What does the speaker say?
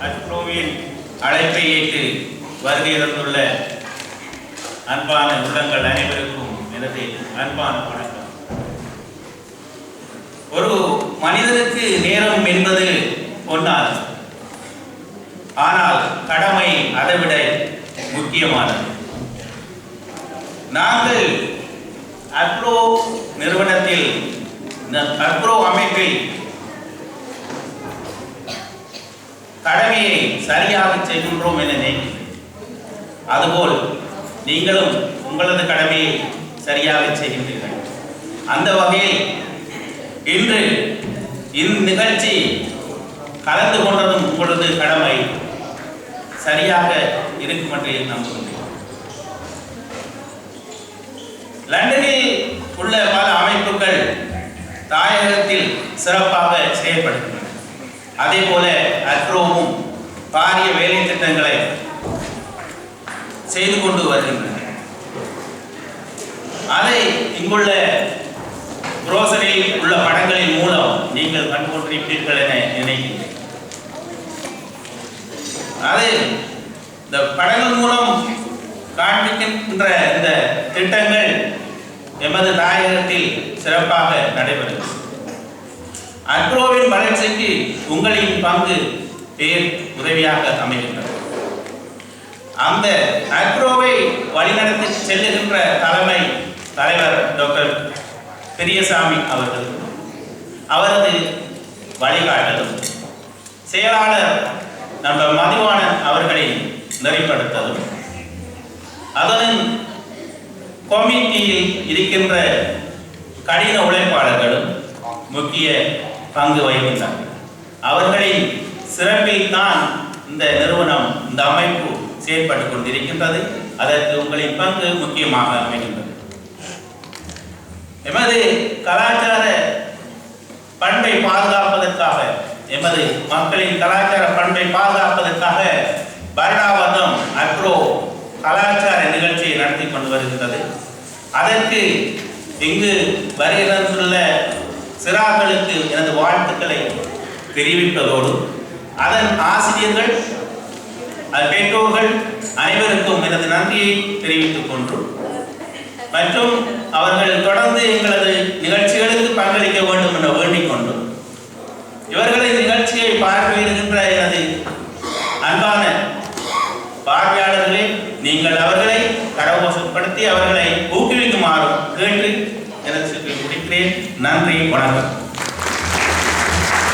அட்ரோவின் அழைப்பை ஏற்று வருகை தந்துள்ள அன்பான உள்ளங்கள் அனைவருக்கும் எனது அன்பான வணக்கம். ஒரு மனிதனுக்கு நேரம் என்பது ஒன்றாது, ஆனால் கடமை அதைவிட முக்கியமானது. நாங்கள் அப்ரோ நிறுவனத்தில் அப்ரோ அமைப்பில் கடமையை சரியாக செய்கின்றோம் என நினைக்கிறேன். அதுபோல் நீங்களும் உங்களது கடமையை சரியாக செய்கின்றீர்கள். அந்த வகையில் இன்று இந்நிகழ்ச்சி கலந்து கொண்டதும் உங்களது கடமை சரியாக இருக்கும் என்று நம்புகிறேன். லண்டனில் உள்ள பல அமைப்புகள் தாயகத்தில் சிறப்பாக செயல்படுகின்றன. அதே போல அக்ரோவும் பாரிய வேலை திட்டங்களை செய்து கொண்டு வருகின்றன. அதை இங்குள்ள புரோசரில் உள்ள படங்களின் மூலம் நீங்கள் கண்டுகொண்டிருப்பீர்கள் என நினைக்கிறேன். அது இந்த படங்கள் மூலம் காண்பிக்கின்ற இந்த திட்டங்கள் எமது தாயகத்தில் சிறப்பாக நடைபெறுகிறது. அக்ரோவின் வளர்ச்சிக்கு உங்களின் பங்கு பேர் உதவியாக அமைகின்றது. அந்த அக்ரோவை வழிநடத்தி செல்லுகின்ற தலைவர் டாக்டர் பெரியசாமி அவர்கள், அவரது வழிகாட்டலும் செயலாளர் நம்ம மதிவாணன் அவர்களை நெறிப்படுத்தலும் அதன் கமிட்டியில் இருக்கின்ற கடின உழைப்பாளர்களும் முக்கிய பங்கு வகிக்கின்றனர். அவர்களின் சிறப்பில் தான் இந்த நிறுவனம், இந்த அமைப்பு செயல்பட்டு கொண்டிருக்கின்றது. அதற்கு உங்களின் பங்கு முக்கியமாக அமைகின்றது. எமது கலாச்சார பண்பை பாதுகாப்பதற்காக, எமது மக்களின் கலாச்சார பண்பை பாதுகாப்பதற்காக வருடாவர்தம் அக்ரோ கலாச்சார நிகழ்ச்சியை நடத்தி கொண்டு வருகின்றது. அதற்கு இங்கு வருகின்ற சிறார்களுக்கு எனது வாழ்த்துக்களை தெரிவிப்பதோடு, அதன் ஆசிரியர்கள், பெற்றோர்கள் அனைவருக்கும் எனது நன்றியை தெரிவித்துக் கொண்டு, மற்றும் அவர்கள் தொடர்ந்து எங்களது நிகழ்ச்சிகளுக்கு பங்களிக்க வேண்டும் என வேண்டிக் கொண்டு, இவர்களின் நிகழ்ச்சியை பார்வையிடுகின்ற எனது அன்பான பார்வையாளர்களே, நீங்கள் அவர்களை கரகோஷப்படுத்தி அவர்களை ஊக்குவிக்குமாறு கேட்டு எனக்கு முடிக்கிறேன். நன்றி, வணக்கம்.